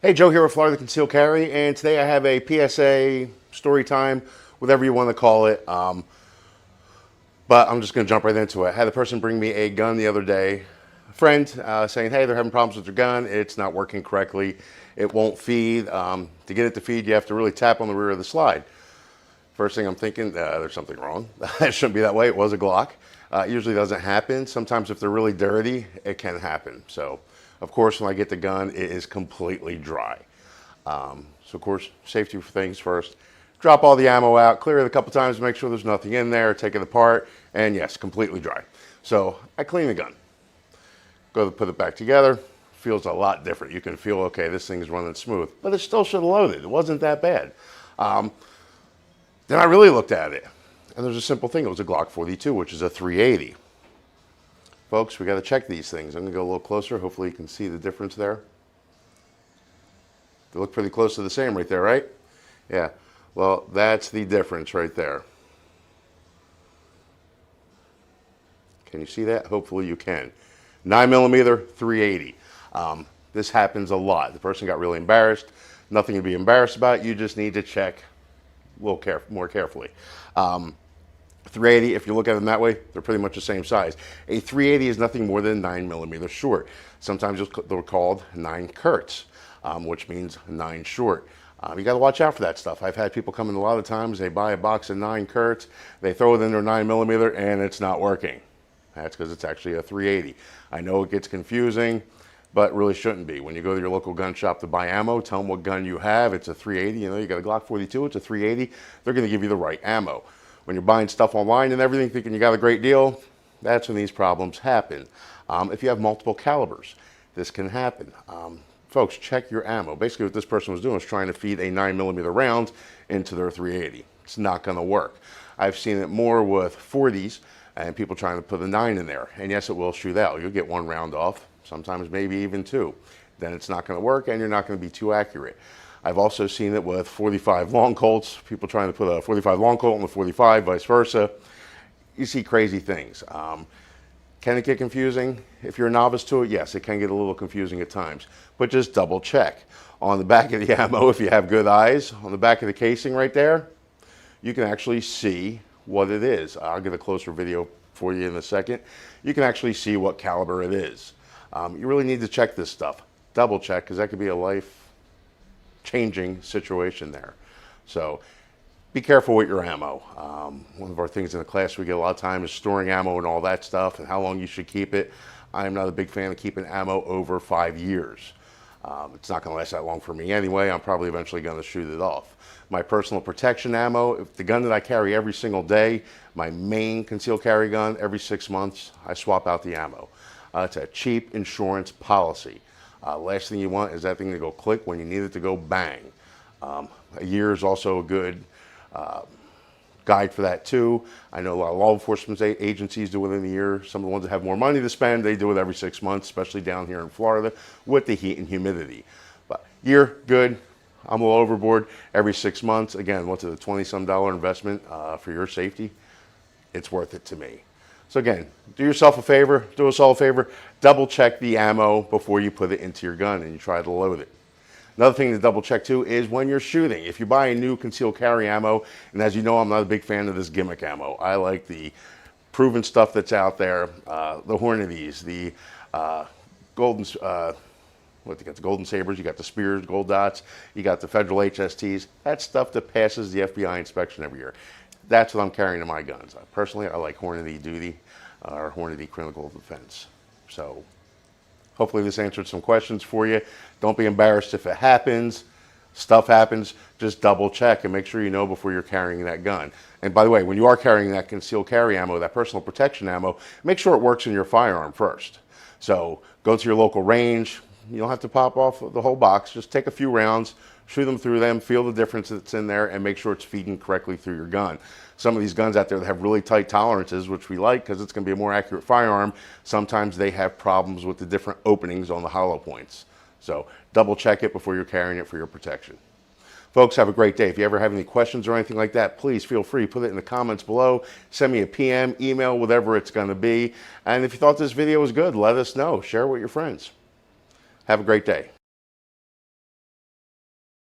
Hey, Joe here with Florida Conceal Carry, and today I have a PSA story time, whatever you want to call it. But I'm just going to jump right into it. I had a person bring me a gun the other day, a friend, saying, hey, they're having problems with their gun. It's not working correctly. It won't feed. To get it to feed, you have to really tap on the rear of the slide. First thing I'm thinking, there's something wrong. It shouldn't be that way. It was a Glock. It usually doesn't happen. Sometimes if they're really dirty, it can happen. So, of course, when I get the gun, it is completely dry. So, of course, safety things first. Drop all the ammo out, clear it a couple times, make sure there's nothing in there, take it apart, and yes, completely dry. So I clean the gun. Go to put it back together. Feels a lot different. You can feel, okay, this thing's running smooth, but it still should have loaded. It wasn't that bad. Then I really looked at it, and there's a simple thing. It was a Glock 42, which is a 380. Folks, we got to check these things. I'm going to go a little closer. Hopefully you can see the difference there. They look pretty close to the same right there, right? Yeah. Well, that's the difference right there. Can you see that? Hopefully you can. 9mm, 380. This happens a lot. The person got really embarrassed. Nothing to be embarrassed about. You just need to check a little more carefully. 380, if you look at them that way, they're pretty much the same size. A 380 is nothing more than 9mm short. Sometimes they're called 9 Kurtz, which means 9 short. You got to watch out for that stuff. I've had people come in a lot of times, they buy a box of 9 Kurtz, they throw it in their 9mm, and it's not working. That's because it's actually a 380. I know it gets confusing, but really shouldn't be. When you go to your local gun shop to buy ammo, tell them what gun you have. It's a 380. You know, you got a Glock 42, it's a 380. They're going to give you the right ammo. When you're buying stuff online and everything, thinking you got a great deal, that's when these problems happen. If you have multiple calibers, this can happen. Folks, check your ammo. Basically what this person was doing was trying to feed a 9mm round into their 380. It's not going to work. I've seen it more with 40s and people trying to put a 9 in there. And yes, it will shoot out. You'll get 1 round off, sometimes maybe even 2. Then it's not going to work and you're not going to be too accurate. I've also seen it with 45 long Colts, people trying to put a 45 long Colt on the 45, vice versa. You see crazy things. Can it get confusing? If you're a novice to it, yes, it can get a little confusing at times. But just double check. On the back of the ammo, if you have good eyes, on the back of the casing right there, you can actually see what it is. I'll get a closer video for you in a second. You can actually see what caliber it is. You really need to check this stuff. Double check, because that could be a life-changing situation there. So be careful with your ammo. One of our things in the class we get a lot of time is storing ammo and all that stuff and how long you should keep it. I'm not a big fan of keeping ammo over 5 years. It's not going to last that long for me anyway. I'm probably eventually going to shoot it off. My personal protection ammo, if the gun that I carry every single day, my main concealed carry gun, every 6 months, I swap out the ammo. It's a cheap insurance policy. Last thing you want is that thing to go click when you need it to go bang. A year is also a good guide for that too. I know a lot of law enforcement agencies do it in a year. Some of the ones that have more money to spend, they do it every 6 months, especially down here in Florida with the heat and humidity. But year, good. I'm a little overboard. Every 6 months, again, what's it, a $20-some investment for your safety? It's worth it to me. So again, do yourself a favor, do us all a favor, double check the ammo before you put it into your gun and you try to load it. Another thing to double check too is when you're shooting. If you buy a new concealed carry ammo, and as you know, I'm not a big fan of this gimmick ammo. I like the proven stuff that's out there, the Hornadies, the Golden, what you got, the Golden Sabres, you got the Spears, Gold Dots, you got the Federal HSTs. That's stuff that passes the FBI inspection every year. That's what I'm carrying in my guns. Personally, I like Hornady Duty or Hornady Critical Defense. So hopefully this answered some questions for you. Don't be embarrassed if it happens. Stuff happens. Just double check and make sure you know before you're carrying that gun. And by the way, when you are carrying that concealed carry ammo, that personal protection ammo, make sure it works in your firearm first. So go to your local range. You don't have to pop off the whole box. Just take a few rounds, shoot them through them, feel the difference that's in there, and make sure it's feeding correctly through your gun. Some of these guns out there that have really tight tolerances, which we like because it's going to be a more accurate firearm, sometimes they have problems with the different openings on the hollow points. So double check it before you're carrying it for your protection. Folks, have a great day. If you ever have any questions or anything like that, please feel free. Put it in the comments below. Send me a PM, email, whatever it's going to be. And if you thought this video was good, let us know. Share it with your friends. Have a great day.